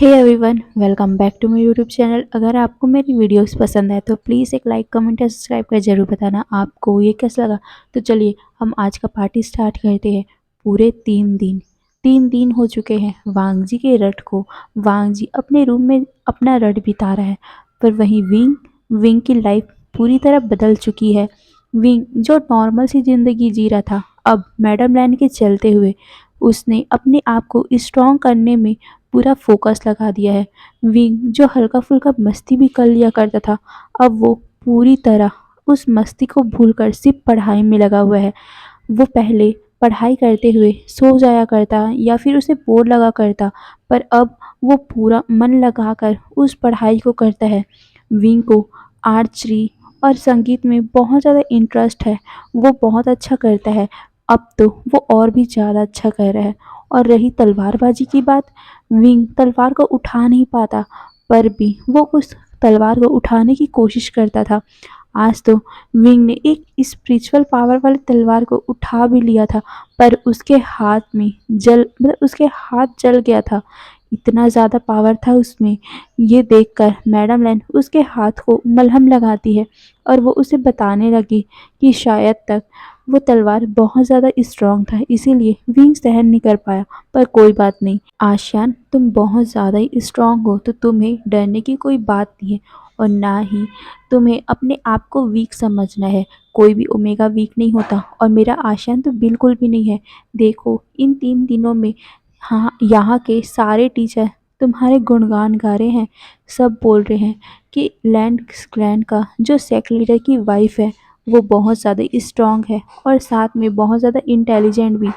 Hey everyone, welcome back to my YouTube channel. अगर आपको मेरी वीडियोस पसंद है तो प्लीज़ एक लाइक कमेंट या सब्सक्राइब कर ज़रूर बताना आपको ये कैसा लगा। तो चलिए हम आज का पार्टी स्टार्ट करते हैं। पूरे 3 दिन हो चुके हैं वांगजी के रट को। वांगजी अपने रूम में अपना रट बिता रहा है, पर वहीं विंग विंग की लाइफ पूरी तरह बदल चुकी है। विंग जो नॉर्मल सी ज़िंदगी जी रहा था, अब मैडम लैन के चलते हुए उसने अपने आप को स्ट्रॉन्ग करने में पूरा फोकस लगा दिया है। विंग जो हल्का-फुल्का मस्ती भी कर लिया करता था, अब वो पूरी तरह उस मस्ती को भूलकर सिर्फ़ पढ़ाई में लगा हुआ है। वो पहले पढ़ाई करते हुए सो जाया करता या फिर उसे बोर लगा करता, पर अब वो पूरा मन लगाकर उस पढ़ाई को करता है। विंग को आर्चरी और संगीत में बहुत ज़्यादा इंटरेस्ट है, वो बहुत अच्छा करता है। अब तो वो और भी ज़्यादा अच्छा कर रहा है। और रही तलवारबाजी की बात, विंग तलवार को उठा नहीं पाता, पर भी वो उस तलवार को उठाने की कोशिश करता था। आज तो विंग ने एक स्पिरिचुअल पावर वाली तलवार को उठा भी लिया था, पर उसके हाथ में उसके हाथ जल गया था। इतना ज़्यादा पावर था उसमें। ये देखकर मैडम लैन उसके हाथ को मलहम लगाती है और वो उसे बताने लगी कि शायद तक वो तलवार बहुत ज़्यादा स्ट्रॉन्ग था, इसीलिए विंग सहन नहीं कर पाया। पर कोई बात नहीं आशियान, तुम बहुत ज़्यादा ही स्ट्रॉन्ग हो, तो तुम्हें डरने की कोई बात नहीं है और ना ही तुम्हें अपने आप को वीक समझना है। कोई भी ओमेगा वीक नहीं होता और मेरा आशियान तो बिल्कुल भी नहीं है। देखो इन 3 दिनों में हाँ, यहाँ के सारे टीचर तुम्हारे गुणगान गा रहे हैं। सब बोल रहे हैं कि लैंड ग्रैंड का जो सेक्ट लीडर की वाइफ है वो बहुत ज़्यादा स्ट्रॉन्ग है और साथ में बहुत ज़्यादा इंटेलिजेंट भी।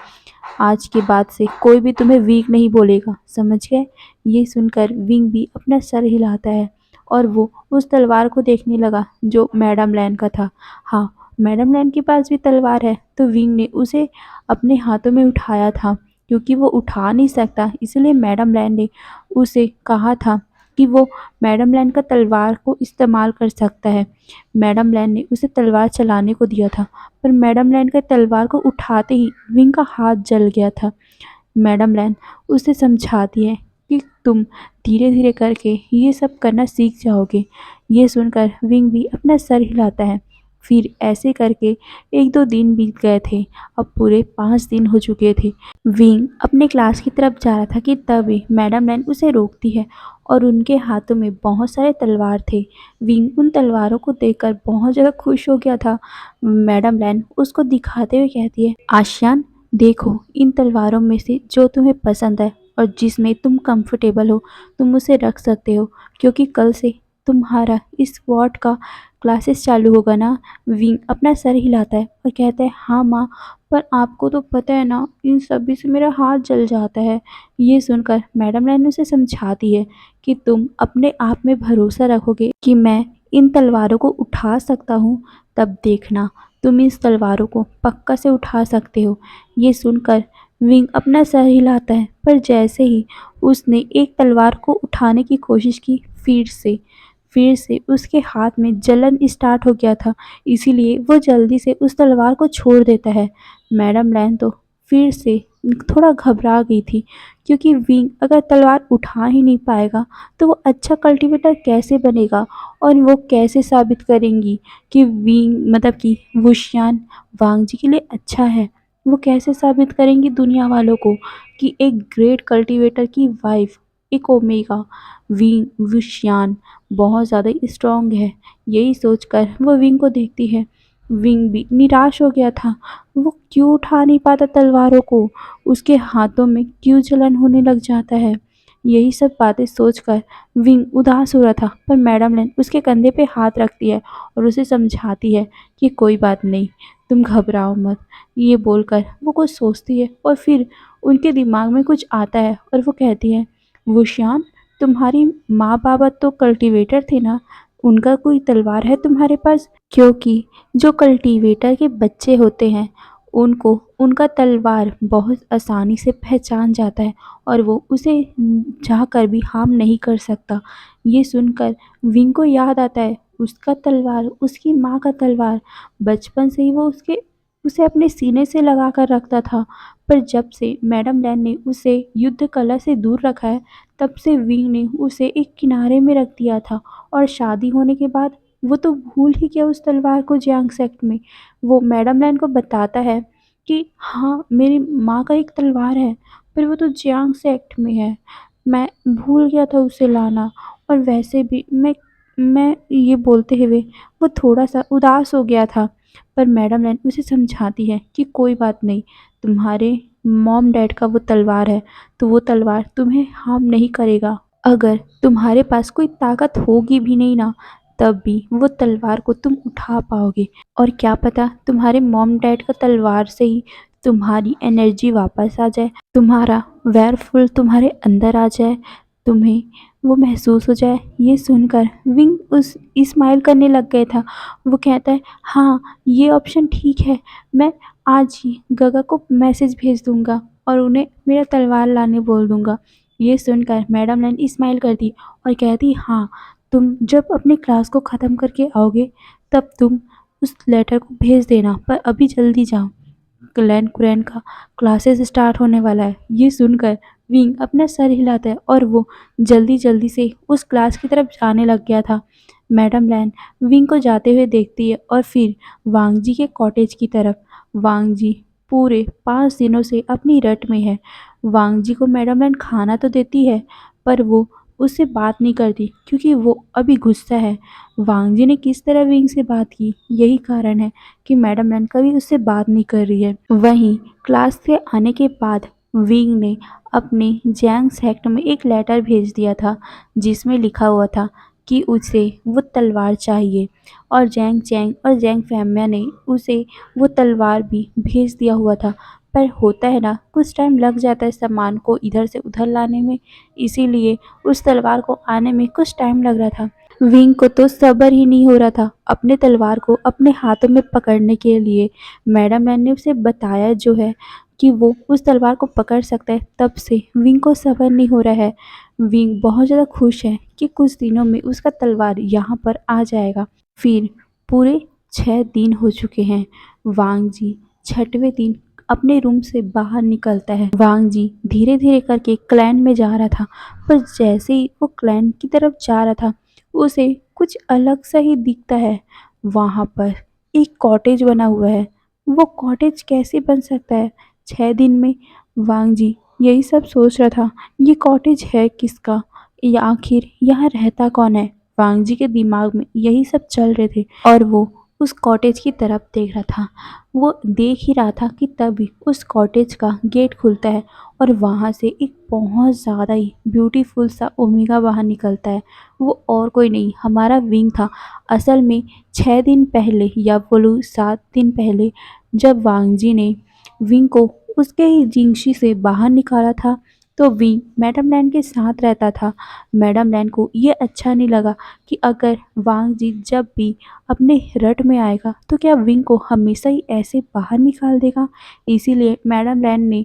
आज के बाद से कोई भी तुम्हें वीक नहीं बोलेगा, समझ गए? ये सुनकर विंग भी अपना सर हिलाता है और वो उस तलवार को देखने लगा जो मैडम लैन का था। हाँ, मैडम लैन के पास भी तलवार है, तो विंग ने उसे अपने हाथों में उठाया था। क्योंकि वो उठा नहीं सकता, इसलिए मैडम लैन ने उसे कहा था कि वो मैडम लैन का तलवार को इस्तेमाल कर सकता है। मैडम लैन ने उसे तलवार चलाने को दिया था, पर मैडम लैन के तलवार को उठाते ही विंग का हाथ जल गया था। मैडम लैन उसे समझाती है कि तुम धीरे-धीरे करके ये सब करना सीख जाओगे। ये सुनकर विंग भी अपना सर हिलाता है। फिर ऐसे करके 1-2 दिन बीत गए थे। अब पूरे 5 दिन हो चुके थे। विंग अपने क्लास की तरफ जा रहा था कि तभी मैडम लैन उसे रोकती है और उनके हाथों में बहुत सारे तलवार थे। विंग उन तलवारों को देखकर बहुत ज़्यादा खुश हो गया था। मैडम लैन उसको दिखाते हुए कहती है, आशियान देखो, इन तलवारों में से जो तुम्हें पसंद है और जिसमें तुम कंफर्टेबल हो, तुम उसे रख सकते हो, क्योंकि कल से तुम्हारा इस वॉर्ड का क्लासेस चालू होगा ना। विंग अपना सर हिलाता है और कहता है, हाँ माँ, पर आपको तो पता है ना, इन सभी से मेरा हाथ जल जाता है। ये सुनकर मैडम लाइन उसे समझाती है कि तुम अपने आप में भरोसा रखोगे कि मैं इन तलवारों को उठा सकता हूँ, तब देखना तुम इस तलवारों को पक्का से उठा सकते हो। ये सुनकर विंग अपना सर हिलाता है, पर जैसे ही उसने एक तलवार को उठाने की कोशिश की, फिर से उसके हाथ में जलन स्टार्ट हो गया था, इसीलिए वो जल्दी से उस तलवार को छोड़ देता है। मैडम लैन तो फिर से थोड़ा घबरा गई थी, क्योंकि विंग अगर तलवार उठा ही नहीं पाएगा तो वो अच्छा कल्टीवेटर कैसे बनेगा और वो कैसे साबित करेंगी कि विंग मतलब कि वुशियान वांगजी के लिए अच्छा है। वो कैसे साबित करेंगी दुनिया वालों को कि एक ग्रेट कल्टीवेटर की वाइफ, एक ओमेगा विंग वुशियान बहुत ज़्यादा स्ट्रॉन्ग है। यही सोचकर वो विंग को देखती है। विंग भी निराश हो गया था। वो क्यों उठा नहीं पाता तलवारों को, उसके हाथों में क्यों जलन होने लग जाता है। यही सब बातें सोचकर विंग उदास हो रहा था, पर मैडम ने उसके कंधे पे हाथ रखती है और उसे समझाती है कि कोई बात नहीं, तुम घबराओ मत। ये बोलकर वो कुछ सोचती है और फिर उनके दिमाग में कुछ आता है और वो कहती है, वुशियान, तुम्हारी माँ बाबा तो कल्टीवेटर थे ना, उनका कोई तलवार है तुम्हारे पास? क्योंकि जो कल्टीवेटर के बच्चे होते हैं उनको उनका तलवार बहुत आसानी से पहचान जाता है और वो उसे चाह कर भी हार्म नहीं कर सकता। ये सुनकर विंग को याद आता है उसका तलवार, उसकी माँ का तलवार। बचपन से ही वो उसके उसे अपने सीने से लगा कर रखता था। पर जब से मैडम लैन ने उसे युद्ध कला से दूर रखा है, तब से विंग ने उसे एक किनारे में रख दिया था। और शादी होने के बाद वो तो भूल ही गया उस तलवार को जियांग सेक्ट में। वो मैडम लैन को बताता है कि हाँ, मेरी माँ का एक तलवार है, पर वो तो जियांग सेक्ट में है। मैं भूल गया था उसे लाना। और वैसे भी मैं ये बोलते हुए वो थोड़ा-सा उदास हो गया था। पर मैडम लैन उसे समझाती है कि कोई बात नहीं, तुम्हारे मॉम डैड का वो तलवार है, तो वो तलवार तुम्हें हार्म नहीं करेगा। अगर तुम्हारे पास कोई ताकत होगी भी नहीं ना, तब भी वो तलवार को तुम उठा पाओगे। और क्या पता तुम्हारे मॉम डैड का तलवार से ही तुम्हारी एनर्जी वापस आ जाए, तुम्हारा वेयरफुल तुम्हारे अंदर आ जाए, तुम्हें वो महसूस हो जाए। ये सुनकर विंग उस स्माइल करने लग गया था। वो कहता है, हाँ, ये ऑप्शन ठीक है। मैं आज ही गगा को मैसेज भेज दूंगा और उन्हें मेरा तलवार लाने बोल दूंगा। ये सुनकर मैडम लाइन स्माइल करती और कहती, हाँ, तुम जब अपने क्लास को ख़त्म करके आओगे, तब तुम उस लेटर को भेज देना, पर अभी जल्दी जाओ, ग्लैन कुरैन का क्लासेस स्टार्ट होने वाला है। ये सुनकर विंग अपना सर हिलाता है और वो जल्दी जल्दी से उस क्लास की तरफ जाने लग गया था। मैडम लैन विंग को जाते हुए देखती है और फिर वांग जी के कॉटेज की तरफ। वांग जी पूरे 5 दिनों से अपनी रट में है। वांग जी को मैडम लैन खाना तो देती है, पर वो उससे बात नहीं करती क्योंकि वो अभी गुस्सा है। वांग जी ने किस तरह विंग से बात की, यही कारण है कि मैडम लैन कभी उससे बात नहीं कर रही है। वहीं क्लास से आने के बाद विंग ने अपने जैंग सेक्ट में एक लेटर भेज दिया था, जिसमें लिखा हुआ था कि उसे वो तलवार चाहिए। और जैंग चैंग और जैंग फैमिया ने उसे वो तलवार भी भेज दिया हुआ था। पर होता है ना, कुछ टाइम लग जाता है सामान को इधर से उधर लाने में, इसीलिए उस तलवार को आने में कुछ टाइम लग रहा था। विंग को तो सब्र ही नहीं हो रहा था अपने तलवार को अपने हाथों में पकड़ने के लिए। मैडम लैन ने उसे बताया जो है कि वो उस तलवार को पकड़ सकता है, तब से विंग को सब्र नहीं हो रहा है। विंग बहुत ज़्यादा खुश है कि कुछ दिनों में उसका तलवार यहाँ पर आ जाएगा। फिर पूरे 6 दिन हो चुके हैं। वांग जी 6वें दिन अपने रूम से बाहर निकलता है। वांग जी धीरे धीरे करके क्लैन में जा रहा था, पर जैसे ही वो क्लैन की तरफ जा रहा था, उसे कुछ अलग सा ही दिखता है। वहाँ पर एक कॉटेज बना हुआ है। वो कॉटेज कैसे बन सकता है 6 दिन में? वांग जी यही सब सोच रहा था। ये कॉटेज है किसका, या आखिर यहाँ रहता कौन है? वांग जी के दिमाग में यही सब चल रहे थे और वो उस कॉटेज की तरफ देख रहा था। वो देख ही रहा था कि तभी उस कॉटेज का गेट खुलता है और वहाँ से एक बहुत ज़्यादा ही ब्यूटीफुल सा ओमेगा बाहर निकलता है। वो और कोई नहीं, हमारा विंग था। असल में 6 दिन पहले या बोलूँ 7 दिन पहले, जब वांग जी ने विंग को उसके ही जिंगशी से बाहर निकाला था, तो विंग मैडम लैन के साथ रहता था। मैडम लैन को ये अच्छा नहीं लगा कि अगर वांग जी जब भी अपने रट में आएगा, तो क्या विंग को हमेशा ही ऐसे बाहर निकाल देगा। इसीलिए मैडम लैन ने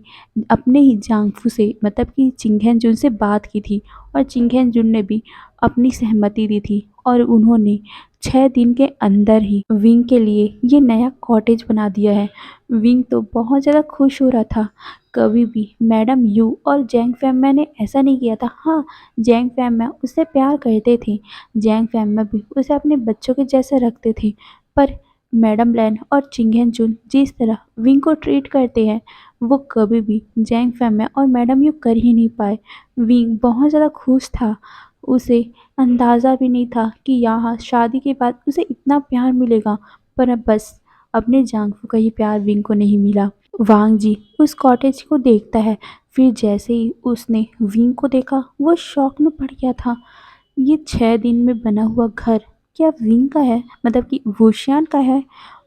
अपने ही जांगफू से, मतलब कि चिंगहेन जुन से बात की थी और चिंगहेन जुन ने भी अपनी सहमति दी थी और उन्होंने 6 दिन के अंदर ही विंग के लिए ये नया कॉटेज बना दिया है। विंग तो बहुत ज़्यादा खुश हो रहा था। कभी भी मैडम यू और जैंग फैमिया ने ऐसा नहीं किया था। हाँ, जैंग फैमिया उससे प्यार करते थे, जैंग फैमिया भी उसे अपने बच्चों के जैसे रखते थे। पर मैडम लैन और चिंगहेन जुन जिस तरह विंग को ट्रीट करते हैं, वो कभी भी जैंग फैमिया और मैडम यू कर ही नहीं पाए। विंग बहुत ज़्यादा खुश था। उसे अंदाज़ा भी नहीं था कि यहाँ शादी के बाद उसे इतना प्यार मिलेगा, पर अब बस अपने जांगफू का ही प्यार विंग को नहीं मिला। वांग जी उस कॉटेज को देखता है। फिर जैसे ही उसने विंग को देखा, वो शॉक में पड़ गया था। ये 6 दिन में बना हुआ घर क्या विंग का है, मतलब कि वुशियान का है?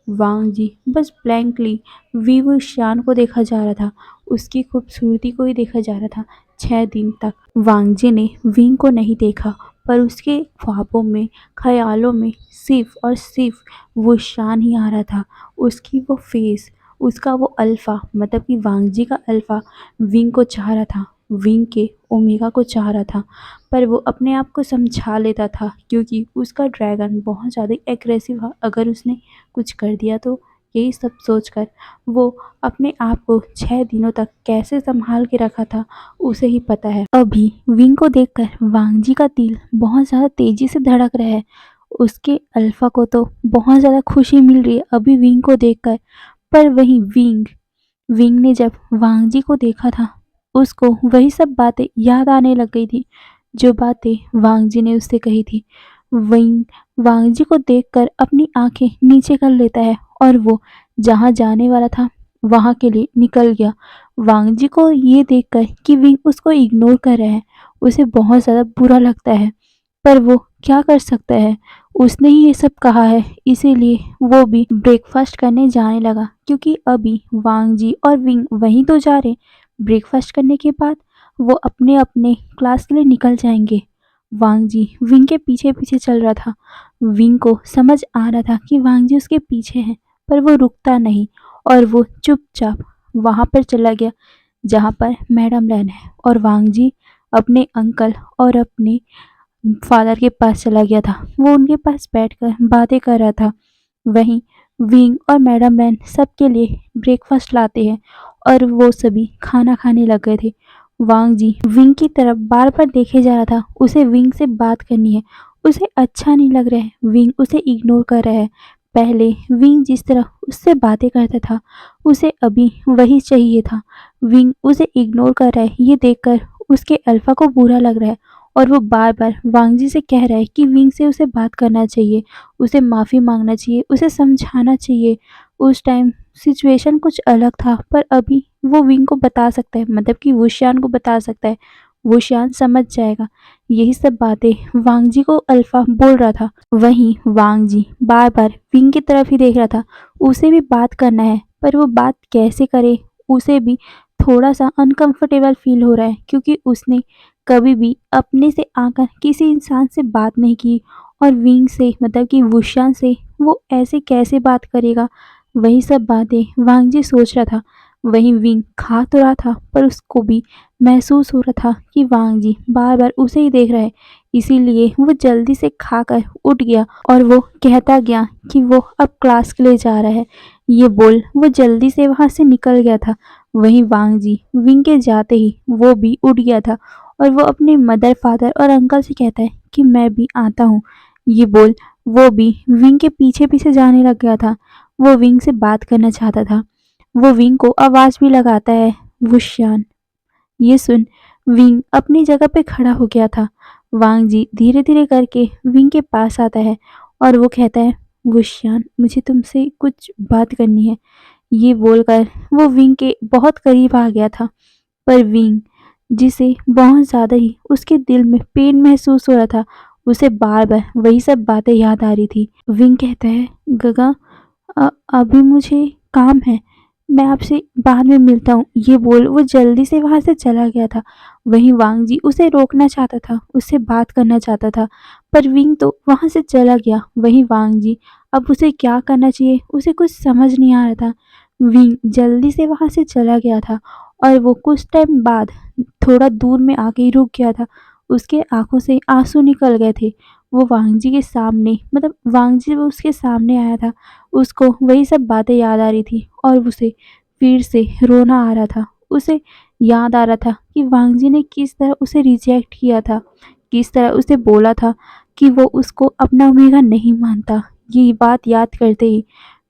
वांग जी बस ब्लैंकली वी वुशियान को देखा जा रहा था, उसकी खूबसूरती को ही देखा जा रहा था। 6 दिन तक वांग जी ने विंग को नहीं देखा, पर उसके ख्वाबों में, ख्यालों में सिर्फ और सिर्फ वुशियान ही आ रहा था। उसकी वो फेस, उसका वो अल्फ़ा, मतलब कि वांग जी का अल्फ़ा विंग को चाह रहा था, विंग के ओमेगा को चाह रहा था। पर वो अपने आप को समझा लेता था क्योंकि उसका ड्रैगन बहुत ज़्यादा एग्रेसिव था। अगर उसने कुछ कर दिया तो यही सब सोचकर वो अपने आप को 6 दिनों तक कैसे संभाल के रखा था उसे ही पता है। अभी विंग को देखकर वांग जी का दिल बहुत ज़्यादा तेजी से धड़क रहा है। उसके अल्फा को तो बहुत ज़्यादा खुशी मिल रही है अभी विंग को देखकर। पर वहीं विंग विंग ने जब वांग जी को देखा था, उसको वही सब बातें याद आने लग गई थी, जो बातें वांग जी ने उससे कही थी। विंग वांग जी को देखकर अपनी आंखें नीचे कर लेता है और वो जहाँ जाने वाला था, वहाँ के लिए निकल गया। वांग जी को ये देखकर कि विंग उसको इग्नोर कर रहा है, उसे बहुत ज़्यादा बुरा लगता है। पर वो क्या कर सकता है? उसने ही ये सब कहा है, इसीलिए वो भी ब्रेकफास्ट करने जाने लगा, क्योंकि अभी वांग जी और विंग वहीं तो जा रहे। ब्रेकफास्ट करने के बाद वो अपने अपने क्लास के लिए निकल जाएंगे। वांग जी विंग के पीछे पीछे चल रहा था। विंग को समझ आ रहा था कि वांग जी उसके पीछे हैं, पर वो रुकता नहीं और वो चुपचाप वहां पर चला गया जहाँ पर मैडम लैन है। और वांग जी अपने अंकल और अपने फादर के पास चला गया था। वो उनके पास बैठकर बातें कर रहा था। वहीं विंग और मैडम लैन सबके लिए ब्रेकफास्ट लाते हैं और वो सभी खाना खाने लग गए थे। वांग जी विंग की तरफ बार बार देखे जा रहा था, उसे विंग से बात करनी है। उसे अच्छा नहीं लग रहा है, विंग उसे इग्नोर कर रहा है। पहले विंग जिस तरह उससे बातें करता था, उसे अभी वही चाहिए था। विंग उसे इग्नोर कर रहा है, ये देखकर उसके अल्फा को बुरा लग रहा है और वो बार बार वांग जी से कह रहा है कि विंग से उसे बात करना चाहिए, उसे माफ़ी मांगना चाहिए, उसे समझाना चाहिए। उस टाइम सिचुएशन कुछ अलग था, पर अभी वो विंग को बता सकता है, मतलब कि वुशियान को बता सकता है। वुशियान समझ जाएगा। यही सब बातें वांग जी को अल्फा बोल रहा था। वहीं वांग जी बार बार विंग की तरफ ही देख रहा था। उसे भी बात करना है, पर वो बात कैसे करे, उसे भी थोड़ा सा अनकंफर्टेबल फील हो रहा है, क्योंकि उसने कभी भी अपने से आकर किसी इंसान से बात नहीं की। और विंग से, मतलब कि वुशियान से, वो ऐसे कैसे बात करेगा। वही सब बातें वांग जी सोच रहा था। वहीं विंग खा तो रहा था, पर उसको भी महसूस हो रहा था कि वांग जी बार बार उसे ही देख रहा है। इसीलिए वो जल्दी से खाकर उठ गया और वो कहता गया कि वो अब क्लास के लिए जा रहा है। ये बोल वो जल्दी से वहां से निकल गया था। वहीं वांग जी विंग के जाते ही वो भी उठ गया था और वो अपने मदर, फादर और अंकल से कहता है कि मैं भी आता हूँ। ये बोल वो भी विंग के पीछे पीछे जाने लग गया था। वो विंग से बात करना चाहता था। वो विंग को आवाज़ भी लगाता है, वुशियान। ये सुन विंग अपनी जगह पे खड़ा हो गया था। वांग जी धीरे धीरे करके विंग के पास आता है और वो कहता है, वुशियान मुझे तुमसे कुछ बात करनी है। ये बोलकर वो विंग के बहुत करीब आ गया था। पर विंग, जिसे बहुत ज़्यादा ही उसके दिल में पेन महसूस हो रहा था, उसे बार बार वही सब बातें याद आ रही थी। विंग कहता है, गगा अभी मुझे काम है, मैं आपसे बाद में मिलता हूँ। ये बोल वो जल्दी से वहाँ से चला गया था। वहीं वांग जी उसे रोकना चाहता था, उससे बात करना चाहता था, पर विंग तो वहाँ से चला गया। वहीं वांग जी अब उसे क्या करना चाहिए, उसे कुछ समझ नहीं आ रहा था। विंग जल्दी से वहाँ से चला गया था और वो कुछ टाइम बाद थोड़ा दूर में आके ही रुक गया था। उसके आंखों से आंसू निकल गए थे। वो वांग जी के सामने, मतलब वांग जी वो उसके सामने आया था। उसको वही सब बातें याद आ रही थी और उसे फिर से रोना आ रहा था। उसे याद आ रहा था कि वांग जी ने किस तरह उसे रिजेक्ट किया था, किस तरह उसे बोला था कि वो उसको अपना ओमेगा नहीं मानता। ये बात याद करते ही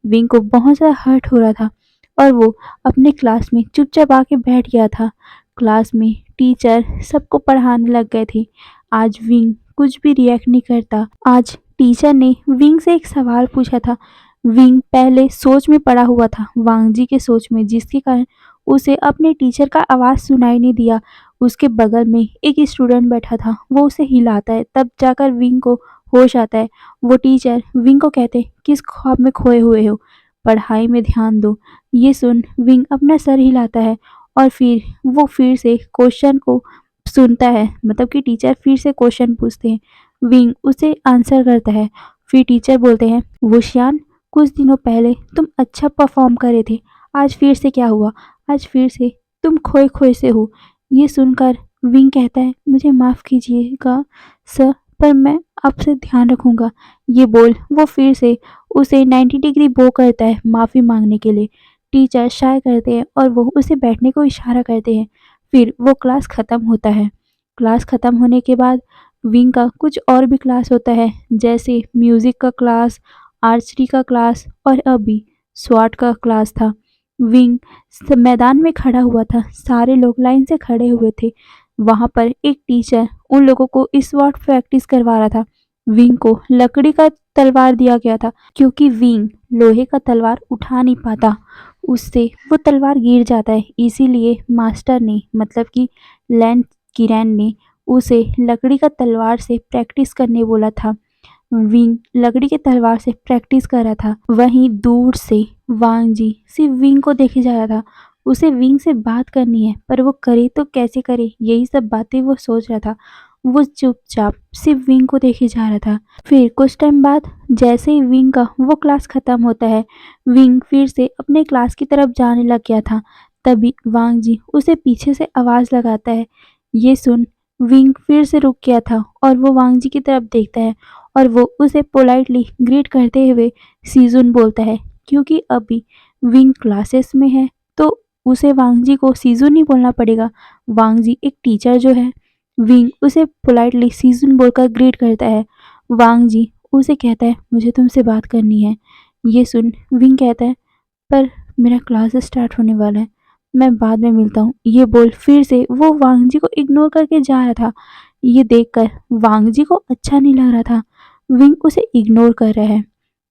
विंग को बहुत ज़्यादा हर्ट हो रहा था और वो अपने क्लास में चुपचाप आके बैठ गया था। क्लास में टीचर सबको पढ़ाने लग गए थे। आज विंग कुछ भी रिएक्ट नहीं करता। आज टीचर ने विंग से एक सवाल पूछा था। विंग पहले सोच में पड़ा हुआ था, वांग जी के सोच में, जिसके कारण उसे अपने टीचर का आवाज़ सुनाई नहीं दिया। उसके बगल में एक स्टूडेंट बैठा था, वो उसे हिलाता है, तब जाकर विंग को होश आता है। वो टीचर विंग को कहते, किस ख्वाब में खोए हुए हो, पढ़ाई में ध्यान दो। ये सुन विंग अपना सर हिलाता है और फिर वो फिर से क्वेश्चन को सुनता है, मतलब कि टीचर फिर से क्वेश्चन पूछते हैं। विंग उसे आंसर करता है। फिर टीचर बोलते हैं, वुशियान कुछ दिनों पहले तुम अच्छा परफॉर्म करे थे, आज फिर से क्या हुआ, आज फिर से तुम खोए खोए से हो। ये सुनकर विंग कहता है, मुझे माफ़ कीजिएगा सर, पर मैं आपसे ध्यान रखूंगा। ये बोल वो फिर से उसे 90 डिग्री बो करता है माफ़ी मांगने के लिए। टीचर शाय करते हैं और वो उसे बैठने को इशारा करते हैं। फिर वो क्लास ख़त्म होता है। क्लास ख़त्म होने के बाद विंग का कुछ और भी क्लास होता है, जैसे म्यूज़िक का क्लास, आर्चरी का क्लास और अभी स्वॉट का क्लास था। विंग मैदान में खड़ा हुआ था, सारे लोग लाइन से खड़े हुए थे। वहाँ पर एक टीचर उन लोगों को स्वॉट प्रैक्टिस करवा रहा था। विंग को लकड़ी का तलवार दिया गया था, क्योंकि विंग लोहे का तलवार उठा नहीं पाता, उससे वो तलवार गिर जाता है। इसीलिए मास्टर ने, मतलब कि लैन किरैन ने उसे लकड़ी का तलवार से प्रैक्टिस करने बोला था। विंग लकड़ी की तलवार से प्रैक्टिस कर रहा था। वहीं दूर से वांग जी सिर्फ विंग को देखे जा रहा था। उसे विंग से बात करनी है, पर वो करे तो कैसे करे, यही सब बातें वो सोच रहा था। वो चुपचाप सिर्फ विंग को देखे जा रहा था। फिर कुछ टाइम बाद जैसे ही विंग का वो क्लास खत्म होता है, विंग फिर से अपने क्लास की तरफ जाने लग गया था। तभी वांग जी उसे पीछे से आवाज लगाता है। ये सुन विंग फिर से रुक गया था और वो वांग जी की तरफ देखता है और वो उसे पोलाइटली ग्रीट करते हुए सीजुन बोलता है। क्योंकि अभी विंग क्लासेस में है, तो उसे वांग जी को सीजुन ही बोलना पड़ेगा। वांग जी एक टीचर जो है। विंग उसे पोलाइटली सीजुन बोलकर ग्रीट करता है। वांग जी उसे कहता है, मुझे तुमसे बात करनी है। ये सुन विंग कहता है, पर मेरा क्लास स्टार्ट होने वाला है, मैं बाद में मिलता हूँ। ये बोल फिर से वो वांग जी को इग्नोर करके जा रहा था। ये देखकर वांग जी को अच्छा नहीं लग रहा था। विंग उसे इग्नोर कर रहा है।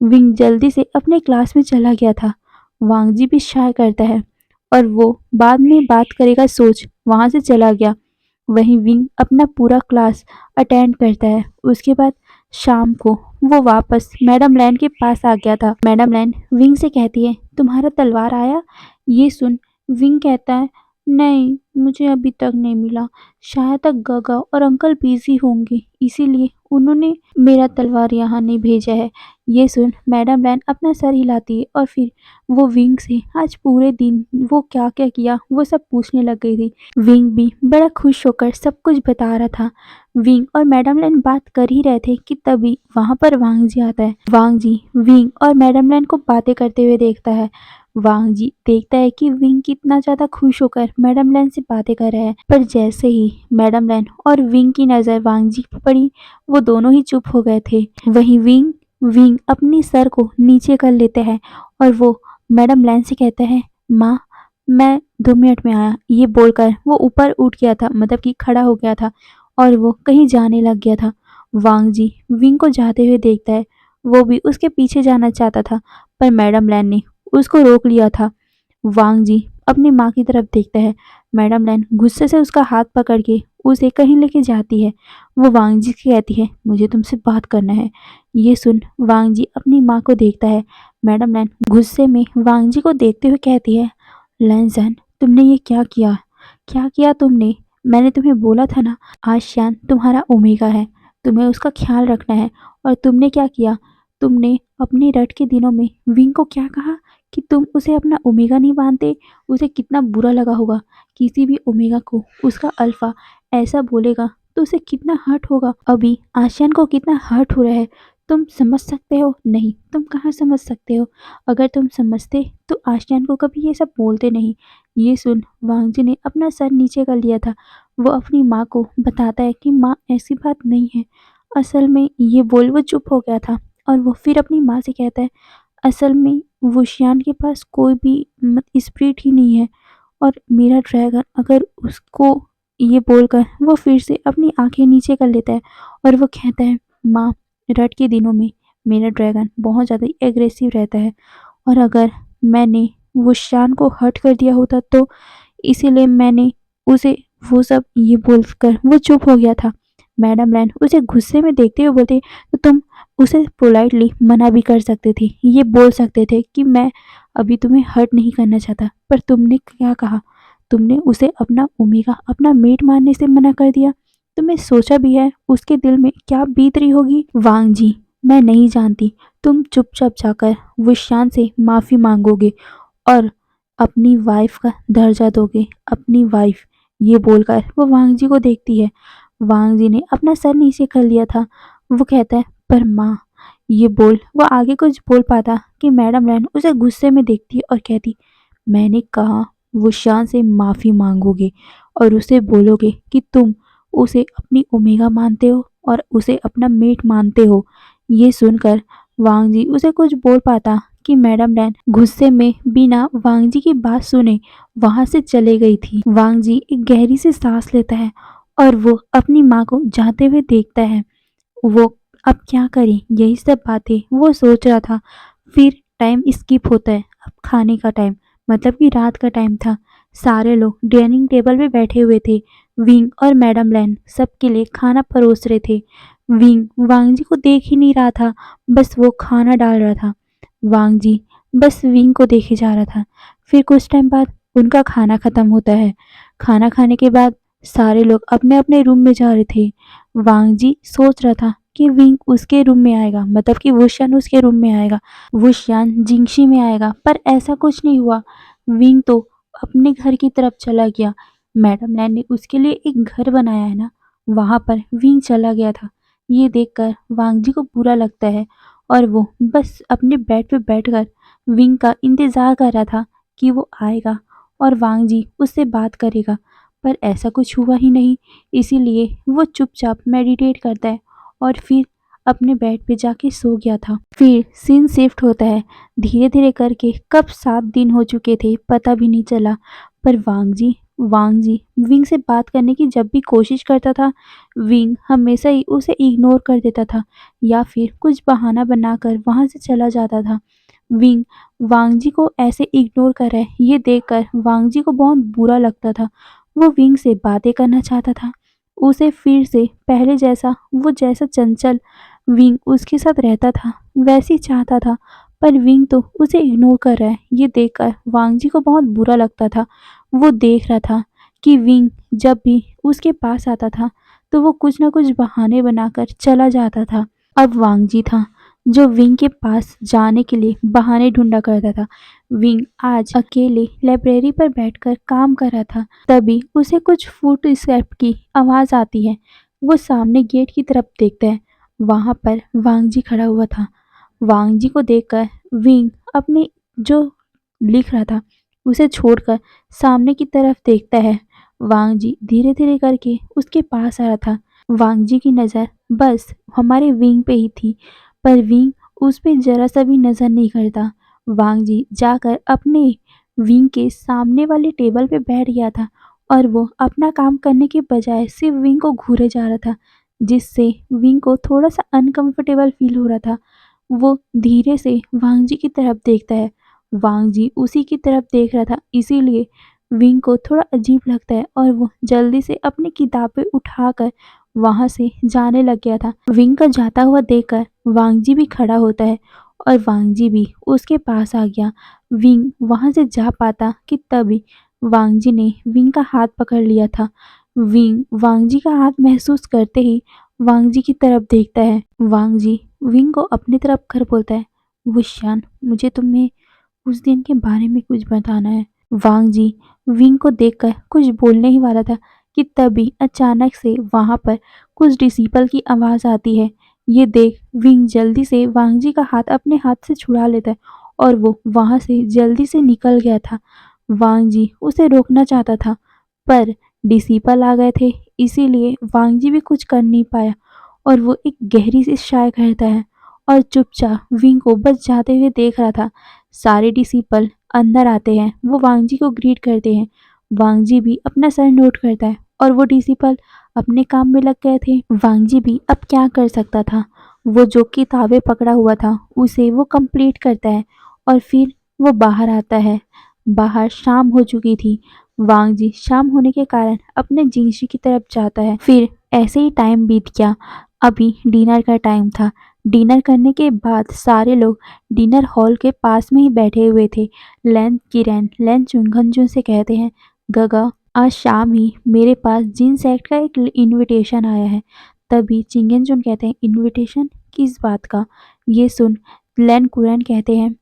विंग जल्दी से अपने क्लास में चला गया था। वांग जी भी शाय करता है और वो बाद में बात करेगा सोच वहां से चला गया। वहीं विंग अपना पूरा क्लास अटेंड करता है। उसके बाद शाम को वो वापस मैडम लैन के पास आ गया था। मैडम लैन विंग से कहती है, तुम्हारा तलवार आया? ये सुन विंग कहता है, नहीं मुझे अभी तक नहीं मिला, शायद तक गगा और अंकल बिजी होंगे, इसीलिए उन्होंने मेरा तलवार यहाँ नहीं भेजा है। ये सुन मैडम लैन अपना सर हिलाती है और फिर वो विंग से आज पूरे दिन वो क्या क्या किया वो सब पूछने लग गई थी। विंग भी बड़ा खुश होकर सब कुछ बता रहा था। विंग और मैडम लैन बात कर ही रहे थे कि तभी वहां पर वांग जी आता है। वांग जी विंग और मैडम लैन को बातें करते हुए देखता है। वांग जी देखता है कि विंग कितना ज्यादा खुश होकर मैडम लैन से बातें कर रहा है, पर जैसे ही मैडम लैन और विंग की नजर वांग जी पर पड़ी, वो दोनों ही चुप हो गए थे। वहीं विंग विंग अपनी सर को नीचे कर लेते हैं और वो मैडम लैन से कहता है, माँ मैं 2 मिनट में आया। ये बोलकर वो ऊपर उठ गया था, मतलब कि खड़ा हो गया था और वो कहीं जाने लग गया था। वांग जी विंग को जाते हुए देखता है। वो भी उसके पीछे जाना चाहता था, पर मैडम लैन ने उसको रोक लिया था। वांग जी अपनी माँ की तरफ देखता है। मैडम लैन गुस्से से उसका हाथ पकड़ के उसे कहीं लेके जाती है। वो वांग जी से कहती है, मुझे तुमसे बात करना है। ये सुन वांग जी अपनी माँ को देखता है। मैडम लैन गुस्से में वांग जी को देखते हुए कहती है, लैनजन तुमने ये क्या किया? क्या किया तुमने? मैंने तुम्हें बोला था ना, आशियान तुम्हारा ओमेगा है, तुम्हें उसका ख्याल रखना है। और तुमने क्या किया? तुमने अपने रट के दिनों में विंग को क्या कहा कि तुम उसे अपना ओमेगा नहीं मानते? उसे कितना बुरा लगा होगा। किसी भी ओमेगा को उसका अल्फा ऐसा बोलेगा तो उसे कितना हर्ट होगा। अभी आशियान को कितना हर्ट हो रहा है, तुम समझ सकते हो? नहीं, तुम कहाँ समझ सकते हो। अगर तुम समझते तो आशियान को कभी ये सब बोलते नहीं। ये सुन वांग जी ने अपना सर नीचे कर लिया था। वो अपनी माँ को बताता है कि माँ ऐसी बात नहीं है, असल में ये बोल वो चुप हो गया था। और वो फिर अपनी माँ से कहता है, असल में वुशियान के पास कोई भी स्पिरिट ही नहीं है और मेरा ड्रैगन अगर उसको, ये बोलकर वो फिर से अपनी आंखें नीचे कर लेता है और वो कहता है, माँ रट के दिनों में मेरा ड्रैगन बहुत ज़्यादा एग्रेसिव रहता है और अगर मैंने वुशियान को हर्ट कर दिया होता तो इसीलिए मैंने उसे वो सब, ये बोलकर वो चुप हो गया था। मैडम लैन उसे गुस्से में देखते हुए बोलते, तो तुम उसे पोलाइटली मना भी कर सकते थे, ये बोल सकते थे कि मैं अभी तुम्हें हर्ट नहीं करना चाहता, पर तुमने क्या कहा? तुमने उसे अपना ओमेगा, अपना मेट मानने से मना कर दिया। तुमने सोचा भी है उसके दिल में क्या बीत रही होगी? वांग जी मैं नहीं जानती। तुम चुपचाप जाकर विशान से माफ़ी मांगोगे और अपनी वाइफ का दर्जा दोगे। अपनी वाइफ, ये बोलकर वो वांग जी को देखती है। वांग जी ने अपना सर नीचे कर लिया था। वो कहता है, पर माँ ये बोल वो आगे कुछ बोल पाता कि मैडम लैन उसे गुस्से में देखती और कहती, मैंने कहा वो शान से माफ़ी मांगोगे और उसे बोलोगे कि तुम उसे अपनी ओमेगा मानते हो और उसे अपना मेट मानते हो। ये सुनकर वांग जी उसे कुछ बोल पाता कि मैडम लैन गुस्से में बिना वांग जी की बात सुने वहां से चले गई थी। वांग जी एक गहरी सी सांस लेता है और वो अपनी माँ को जाते हुए देखता है। वो अब क्या करे, यही सब बातें वो सोच रहा था। फिर टाइम स्किप होता है, अब खाने का टाइम, मतलब कि रात का टाइम था। सारे लोग डाइनिंग टेबल पे बैठे हुए थे। विंग और मैडम लैन सबके लिए खाना परोस रहे थे। विंग वांग जी को देख ही नहीं रहा था, बस वो खाना डाल रहा था। वांग जी बस विंग को देखे जा रहा था। फिर कुछ टाइम बाद उनका खाना खत्म होता है। खाना खाने के बाद सारे लोग अपने अपने रूम में जा रहे थे। वांग जी सोच रहा था कि विंग उसके रूम में आएगा, मतलब कि वुशियान उसके रूम में आएगा, वुशियान जिंगशी में आएगा, पर ऐसा कुछ नहीं हुआ। विंग तो अपने घर की तरफ चला गया। मैडम लैन ने उसके लिए एक घर बनाया है ना, वहां पर विंग चला गया था। ये देखकर वांग जी को बुरा लगता है और वो बस अपने बेड पे बैठकर विंग का इंतजार कर रहा था कि वो आएगा और वांग जी उससे बात करेगा, पर ऐसा कुछ हुआ ही नहीं। इसीलिए वो चुपचाप मेडिटेट करता है और फिर अपने बेड पे जाके सो गया था। फिर सीन शिफ्ट होता है। धीरे धीरे करके कब 7 दिन हो चुके थे पता भी नहीं चला। पर वांग जी विंग से बात करने की जब भी कोशिश करता था, विंग हमेशा ही उसे इग्नोर कर देता था या फिर कुछ बहाना बनाकर वहां से चला जाता था। विंग वांग जी को ऐसे इग्नोर कर रहा है, ये देखकर वांग जी को बहुत बुरा लगता था। वो विंग से बातें करना चाहता था, उसे फिर से पहले जैसा, वो जैसा चंचल विंग उसके साथ रहता था वैसे ही चाहता था। पर विंग तो उसे इग्नोर कर रहा है, ये देखकर वांग जी को बहुत बुरा लगता था। वो देख रहा था कि विंग जब भी उसके पास आता था तो वो कुछ ना कुछ बहाने बनाकर चला जाता था। अब वांग जी था जो विंग के पास जाने के लिए बहाने ढूंढा करता था। विंग आज अकेले लाइब्रेरी पर बैठकर काम कर रहा था, तभी उसे कुछ फुट स्टेप की आवाज आती है। वो सामने गेट की तरफ देखता है, वहां पर वांग जी खड़ा हुआ था। वांग जी को देखकर विंग अपने जो लिख रहा था उसे छोड़कर सामने की तरफ देखता है। वांग जी धीरे धीरे करके उसके पास आ रहा था। वांग जी की नज़र बस हमारे विंग पे ही थी, पर विंग उस पे जरा सा भी नज़र नहीं करता। वांग जी जाकर अपने विंग के सामने वाले टेबल पे बैठ गया था और वो अपना काम करने के बजाय सिर्फ विंग को घूरे जा रहा था, जिससे विंग को थोड़ा सा अनकंफर्टेबल फील हो रहा था। वो धीरे से वांग जी की तरफ देखता है। वांग जी उसी की तरफ देख रहा था, इसीलिए विंग को थोड़ा अजीब लगता है और वो जल्दी से अपनी किताबें उठाकर वहां से जाने लग गया था। विंग का जाता हुआ देखकर वांग जी भी खड़ा होता है और वांग जी भी उसके पास आ गया। विंग वहां से जा पाता कि तभी वांग जी ने विंग का हाथ पकड़ लिया था। विंग वांग जी का हाथ महसूस करते ही वांग जी की तरफ देखता है। वांग जी विंग को अपनी तरफ कर बोलता है, वुशियान, मुझे तुम्हें उस दिन के बारे में कुछ बताना है। वांग जी विंग को देखकर कुछ बोलने ही वाला था कि तभी अचानक से वहां पर कुछ डिसिपल की आवाज आती है। ये देख विंग जल्दी से वांग जी का हाथ अपने हाथ से छुड़ा लेता है और वो वहां से जल्दी से निकल गया था। वांग जी उसे रोकना चाहता था, पर डिसिपल आ गए थे, इसीलिए वांग जी भी कुछ कर नहीं पाया और वो एक गहरी सी चाय करता है और चुपचाप विंग को बस जाते हुए देख रहा था। सारे डिसिपल अंदर आते हैं, वो वांग जी को ग्रीट करते हैं। वांग जी भी अपना सर नोट करता है और वो डिसिपल अपने काम में लग गए थे। वांग जी भी अब क्या कर सकता था, वो जो किताबें पकड़ा हुआ था उसे वो कंप्लीट करता है और फिर वो बाहर आता है। बाहर शाम हो चुकी थी। वांग जी शाम होने के कारण अपने जिंगशी की तरफ जाता है। फिर ऐसे ही टाइम बीत गया। अभी डिनर का टाइम था। डिनर करने के बाद सारे लोग डिनर हॉल के पास में ही बैठे हुए थे। लैन चुंगनजुन से कहते हैं, गगा, आज शाम ही मेरे पास जिन सेक्ट का एक इनविटेशन आया है। तभी चिंगनजुन कहते हैं, इनविटेशन किस बात का? ये सुन लैन कुरैन कहते हैं,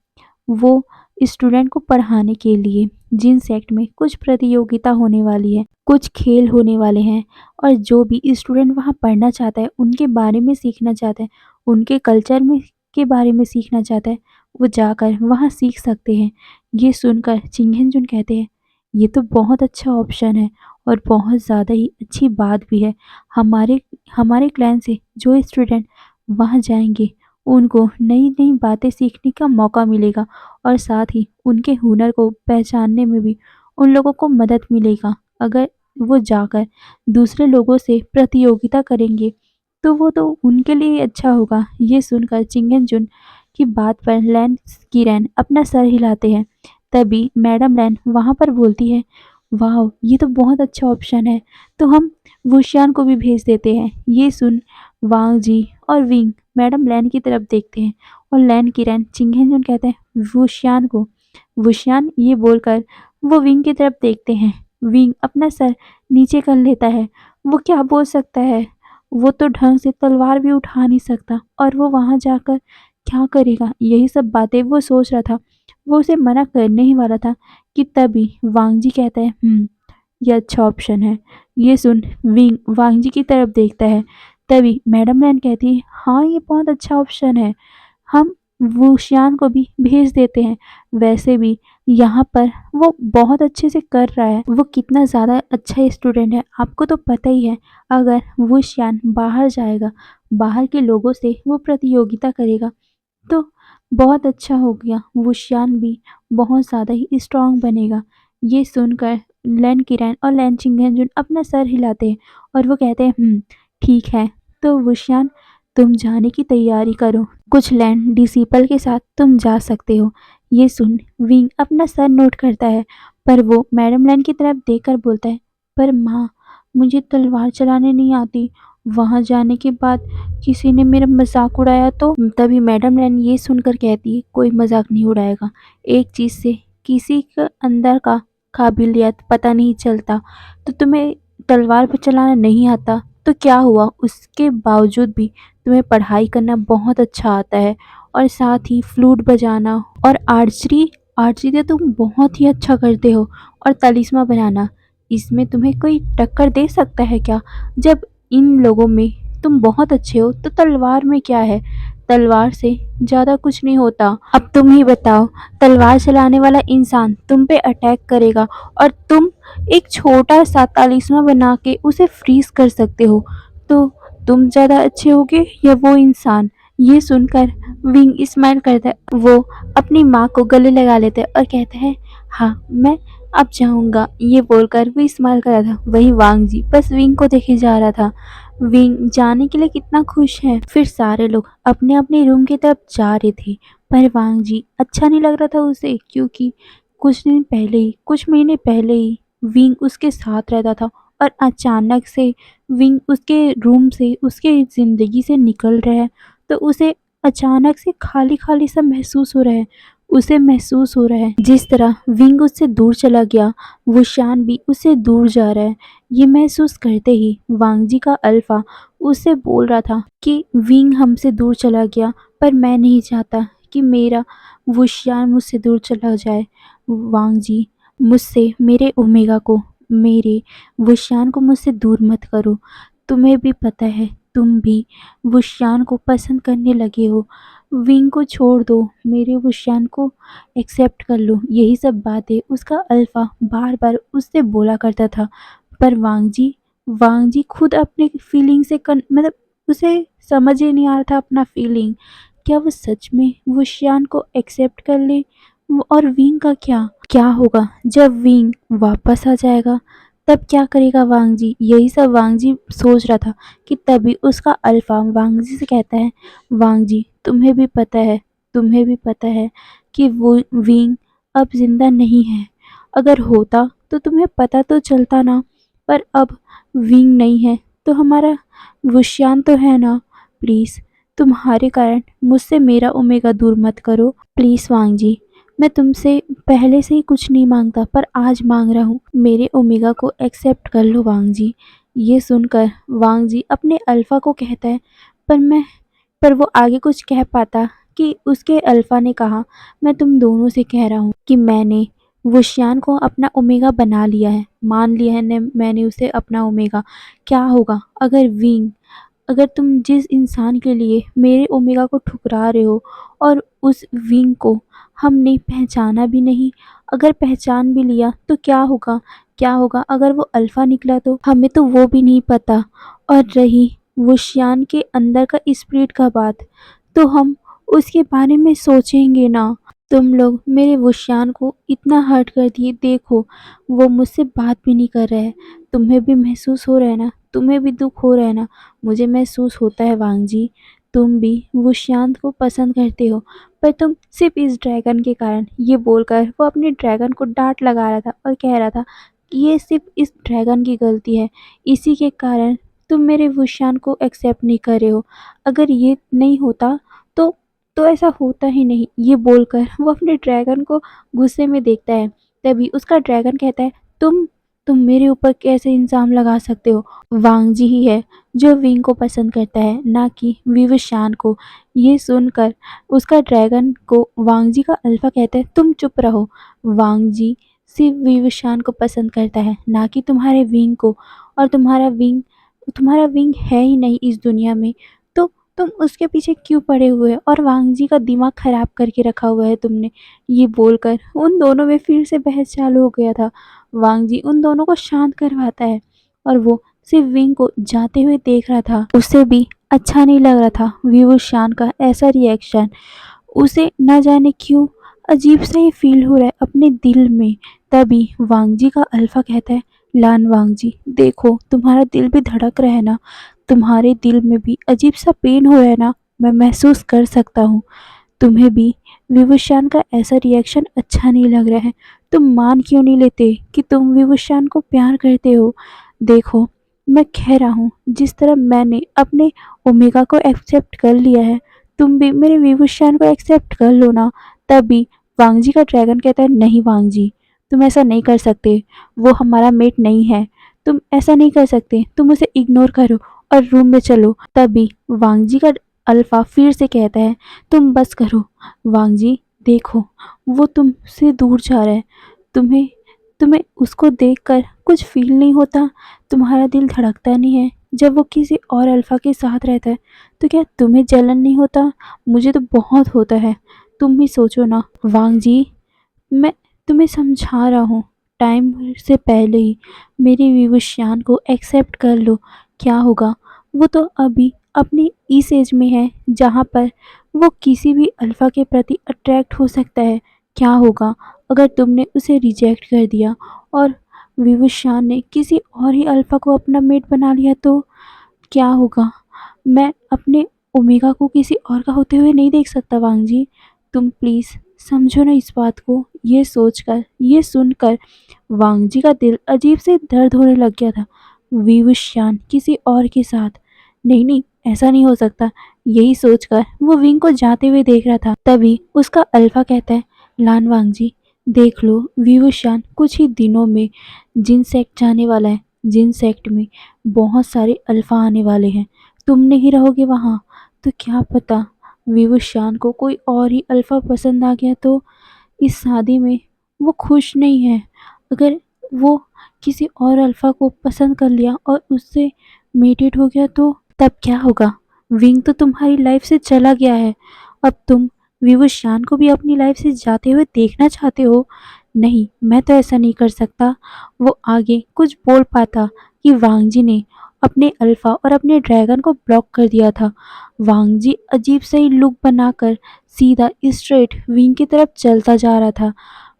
वो स्टूडेंट को पढ़ाने के लिए जिन सेक्ट में कुछ प्रतियोगिता होने वाली है, कुछ खेल होने वाले हैं और जो भी स्टूडेंट वहाँ पढ़ना चाहता है, उनके बारे में सीखना चाहता है, उनके कल्चर में के बारे में सीखना चाहता है, वो जाकर वहाँ सीख सकते हैं। ये सुनकर चिंगेंजुन कहते हैं, ये तो बहुत अच्छा ऑप्शन है और बहुत ज़्यादा ही अच्छी बात भी है। हमारे हमारे क्लान से जो स्टूडेंट वहाँ जाएंगे उनको नई नई बातें सीखने का मौका मिलेगा और साथ ही उनके हुनर को पहचानने में भी उन लोगों को मदद मिलेगा। अगर वो जाकर दूसरे लोगों से प्रतियोगिता करेंगे तो वो तो उनके लिए ही अच्छा होगा। ये सुनकर चिंगेंजुन की बात पर लैन किरैन अपना सर हिलाते हैं। तभी मैडम लैन वहाँ पर बोलती है, वाह ये तो बहुत अच्छा ऑप्शन है, तो हम वुशियान को भी भेज देते हैं। ये सुन वांग जी और विंग मैडम लैन की तरफ देखते हैं और लैन किरैन चिंगेंजुन कहते हैं वुशियान को। वुशियान ये बोलकर वो विंग की तरफ देखते हैं। विंग अपना सर नीचे कर लेता है। वो क्या बोल सकता है, वो तो ढंग से तलवार भी उठा नहीं सकता और वो वहां जाकर क्या करेगा। यही सब बातें वो सोच रहा था। वो उसे मना करने ही वाला था कि तभी वांग जी कहता है, ये अच्छा ऑप्शन है। ये सुन विंग वांग जी की तरफ देखता है। तभी मैडम लैन कहती है, हाँ ये बहुत अच्छा ऑप्शन है, हम वुशियान को भी भेज देते हैं। वैसे भी यहाँ पर वो बहुत अच्छे से कर रहा है, वो कितना ज़्यादा अच्छा स्टूडेंट है आपको तो पता ही है। अगर वुशियान बाहर जाएगा, बाहर के लोगों से वो प्रतियोगिता करेगा तो बहुत अच्छा हो गया, वुशियान भी बहुत ज़्यादा ही स्ट्रांग बनेगा। ये सुनकर लैन किरैन और लैन चिंगेंजुन अपना सर हिलाते हैं और वो कहते हैं, ठीक है, तो वुशियान तुम जाने की तैयारी करो, कुछ लैंड डिसिपल के साथ तुम जा सकते हो। ये सुन विंग अपना सर नोट करता है, पर वो मैडम लैन की तरफ देखकर बोलता है, पर माँ मुझे तलवार चलाने नहीं आती, वहाँ जाने के बाद किसी ने मेरा मजाक उड़ाया तो। तभी मैडम लैन ये सुनकर कहती है, कोई मजाक नहीं उड़ाएगा, एक चीज़ से किसी के अंदर का काबिलियत पता नहीं चलता। तो तुम्हें तलवार पर चलाना नहीं आता तो क्या हुआ, उसके बावजूद भी तुम्हें पढ़ाई करना बहुत अच्छा आता है और साथ ही फ्लूट बजाना और आर्चरी आर्चरी तो तुम बहुत ही अच्छा करते हो और तलिस्मा बनाना, इसमें तुम्हें कोई टक्कर दे सकता है क्या। जब इन लोगों में तुम बहुत अच्छे हो तो तलवार में क्या है, तलवार से ज़्यादा कुछ नहीं होता। अब तुम ही बताओ, तलवार चलाने वाला इंसान तुम पे अटैक करेगा और तुम एक छोटा सा तालिस्मा बना के उसे फ्रीज कर सकते हो, तो तुम ज़्यादा अच्छे होगे या वो इंसान। ये सुनकर विंग स्माइल करता है, वो अपनी माँ को गले लगा लेता है और कहता है, हाँ मैं अब जाऊंगा। ये बोलकर वो स्माइल कर रहा था, वही वांग जी बस विंग को देखे जा रहा था। विंग जाने के लिए कितना खुश है। फिर सारे लोग अपने अपने रूम की तरफ जा रहे थे, पर वांग जी अच्छा नहीं लग रहा था उसे, क्योंकि कुछ दिन पहले ही, कुछ महीने पहले ही विंग उसके साथ रहता था और अचानक से विंग उसके रूम से, उसके ज़िंदगी से निकल रहा है, तो उसे अचानक से खाली खाली सा महसूस हो रहा है। उसे महसूस हो रहा है जिस तरह विंग उससे दूर चला गया, वो शान भी उससे दूर जा रहा है। ये महसूस करते ही वांग जी का अल्फा उससे बोल रहा था कि विंग हमसे दूर चला गया, पर मैं नहीं चाहता कि मेरा वुशियान मुझसे दूर चला जाए। वांग जी मुझसे, मेरे ओमेगा को, मेरे वुशियान को मुझसे दूर मत करो। तुम्हें भी पता है, तुम भी वुशियान को पसंद करने लगे हो। विंग को छोड़ दो, मेरे वुशियान को एक्सेप्ट कर लो। यही सब बातें उसका अल्फा बार बार उससे बोला करता था। पर वांग जी खुद अपने फीलिंग से मतलब उसे समझ ही नहीं आ रहा था अपना फीलिंग। क्या वो सच में वुशियान को एक्सेप्ट कर ले, और विंग का क्या क्या होगा जब विंग वापस आ जाएगा, तब क्या करेगा वांग जी। यही सब वांग जी सोच रहा था कि तभी उसका अल्फा वांग जी से कहता है, वांग जी तुम्हें भी पता है, तुम्हें भी पता है कि वो विंग अब जिंदा नहीं है। अगर होता तो तुम्हें पता तो चलता ना, पर अब विंग नहीं है तो हमारा वुशियान तो है ना। प्लीज़ तुम्हारे कारण मुझसे मेरा ओमेगा दूर मत करो। प्लीज़ वांग जी, मैं तुमसे पहले से ही कुछ नहीं मांगता, पर आज मांग रहा हूँ, मेरे ओमेगा को एक्सेप्ट कर लो वांग जी। ये सुनकर वांग जी अपने अल्फा को कहता है, पर वो आगे कुछ कह पाता कि उसके अल्फा ने कहा, मैं तुम दोनों से कह रहा हूँ कि मैंने वुशियान को अपना ओमेगा बना लिया है, मान लिया है ने मैंने उसे अपना ओमेगा। क्या होगा अगर विंग अगर तुम जिस इंसान के लिए मेरे ओमेगा को ठुकरा रहे हो और उस विंग को हमने पहचाना भी नहीं, अगर पहचान भी लिया तो क्या होगा? क्या होगा अगर वो अल्फा निकला तो? हमें तो वो भी नहीं पता। और रही वुशियान के अंदर का स्पिरिट का बात, तो हम उसके बारे में सोचेंगे ना। तुम लोग मेरे वुशियान को इतना हर्ट कर दिए, देखो वो मुझसे बात भी नहीं कर रहा है। तुम्हें भी महसूस हो रहा है ना? तुम्हें भी दुख हो रहा है ना? मुझे महसूस होता है वांग जी, तुम भी वुशियान को पसंद करते हो, पर तुम सिर्फ इस ड्रैगन के कारण, ये बोलकर वो अपने ड्रैगन को डांट लगा रहा था और कह रहा था कि ये सिर्फ इस ड्रैगन की गलती है, इसी के कारण तुम मेरे वुशियान को एक्सेप्ट नहीं कर रहे हो। अगर ये नहीं होता तो ऐसा होता ही नहीं। ये बोलकर वो अपने ड्रैगन को गुस्से में देखता है। तभी उसका ड्रैगन कहता है, तुम मेरे ऊपर कैसे इल्ज़ाम लगा सकते हो? वांग जी ही है जो विंग को पसंद करता है, ना कि विवशान को। ये सुनकर उसका ड्रैगन को वांग जी का अल्फा कहता है, तुम चुप रहो। वांग जी सिर्फ विवशान को पसंद करता है, ना कि तुम्हारे विंग को। और तुम्हारा विंग है ही नहीं इस दुनिया में, तो तुम उसके पीछे क्यों पड़े हुए हो? और वांग जी का दिमाग खराब करके रखा हुआ है तुमने। ये बोलकर उन दोनों में फिर से बहस चालू हो गया था। वांग जी उन दोनों को शांत करवाता है और वो सिर्फ विंग को जाते हुए देख रहा था। उसे भी अच्छा नहीं लग रहा था विवशान का ऐसा रिएक्शन। उसे न जाने क्यों अजीब सा ही फील हो रहा है अपने दिल में। तभी वांग जी का अल्फा कहता है, लान वांग जी, देखो तुम्हारा दिल भी धड़क रहा है ना? तुम्हारे दिल में भी अजीब सा पेन हो रहा है ना? मैं महसूस कर सकता हूँ। तुम्हें भी विवशान का ऐसा रिएक्शन अच्छा नहीं लग रहा है। तुम मान क्यों नहीं लेते कि तुम विवशान को प्यार करते हो? देखो, मैं कह रहा हूँ, जिस तरह मैंने अपने ओमेगा को एक्सेप्ट कर लिया है, तुम भी मेरे विवशान को एक्सेप्ट कर लो ना। तभी वांग जी का ड्रैगन कहता है, नहीं वांग जी, तुम ऐसा नहीं कर सकते। वो हमारा मेट नहीं है। तुम ऐसा नहीं कर सकते। तुम उसे इग्नोर करो और रूम में चलो। तभी वांग जी का अल्फा फिर से कहता है, तुम बस करो वांग जी, देखो वो तुमसे दूर जा रहा है। तुम्हें तुम्हें उसको देखकर कुछ फील नहीं होता? तुम्हारा दिल धड़कता नहीं है जब वो किसी और अल्फा के साथ रहता है? तो क्या तुम्हें जलन नहीं होता? मुझे तो बहुत होता है। तुम ही सोचो ना वांग जी, मैं तुम्हें समझा रहा हूँ, टाइम से पहले ही मेरे विवश को एक्सेप्ट कर लो। क्या होगा? वो तो अभी अपनी इस एज में है जहाँ पर वो किसी भी अल्फा के प्रति अट्रैक्ट हो सकता है। क्या होगा अगर तुमने उसे रिजेक्ट कर दिया और विवशान ने किसी और ही अल्फा को अपना मेट बना लिया तो? क्या होगा? मैं अपने ओमेगा को किसी और का होते हुए नहीं देख सकता वांग जी। तुम प्लीज़ समझो ना इस बात को। ये सोचकर, ये सुनकर वांग जी का दिल अजीब से दर्द होने लग गया था। विवशान किसी और के साथ? नहीं नहीं, ऐसा नहीं हो सकता। यही सोचकर वो विंग को जाते हुए देख रहा था। तभी उसका अल्फा कहता है, लान वांग जी, देख लो विवशान कुछ ही दिनों में जिन सेक्ट जाने वाला है। जिन सेक्ट में बहुत सारे अल्फा आने वाले हैं। तुम नहीं रहोगे वहाँ, तो क्या पता विवशान को कोई और ही अल्फा पसंद आ गया तो? इस शादी में वो खुश नहीं है। अगर वो किसी और अल्फा को पसंद कर लिया और उससे मेटेड हो गया तो तब क्या होगा? विंग तो तुम्हारी लाइफ से चला गया है। अब तुम विवशान को भी अपनी लाइफ से जाते हुए देखना चाहते हो? नहीं, मैं तो ऐसा नहीं कर सकता। वो आगे कुछ बोल पाता कि वांग जी ने अपने अल्फा और अपने ड्रैगन को ब्लॉक कर दिया था। वांग जी अजीब सा ही लुक बनाकर सीधा स्ट्रेट विंग की तरफ चलता जा रहा था।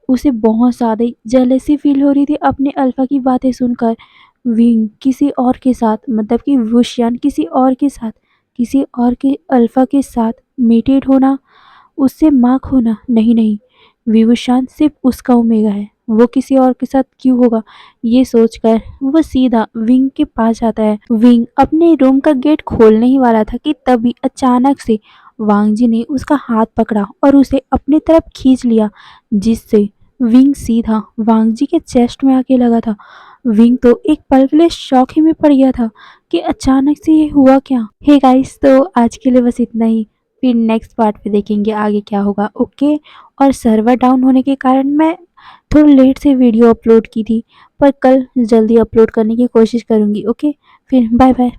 उसे बहुत ज़्यादा जेलसी फील हो रही थी अपने अल्फा की बातें सुनकर। विंग किसी और के साथ, मतलब कि वुशियान किसी और के अल्फा के साथ मेटेड होना, उससे मार्क होना, नहीं नहीं, विवशान सिर्फ उसका ओमेगा है, वो किसी और के साथ क्यों होगा? ये सोचकर वो सीधा विंग के पास जाता है। विंग अपने रूम का गेट खोलने ही वाला था कि तभी अचानक से वांग जी ने उसका हाथ पकड़ा और उसे अपनी तरफ खींच लिया, जिससे विंग सीधा वांग जी के चेस्ट में आके लगा था। विंग तो एक पल के लिए शौक ही में पड़ गया था कि अचानक से ये हुआ क्या। हे गाइस, तो आज के लिए बस इतना ही। फिर नेक्स्ट पार्ट पे देखेंगे आगे क्या होगा। ओके। और सर्वर डाउन होने के कारण मैं थोड़ा लेट से वीडियो अपलोड की थी, पर कल जल्दी अपलोड करने की कोशिश करूँगी। ओके, फिर बाय बाय।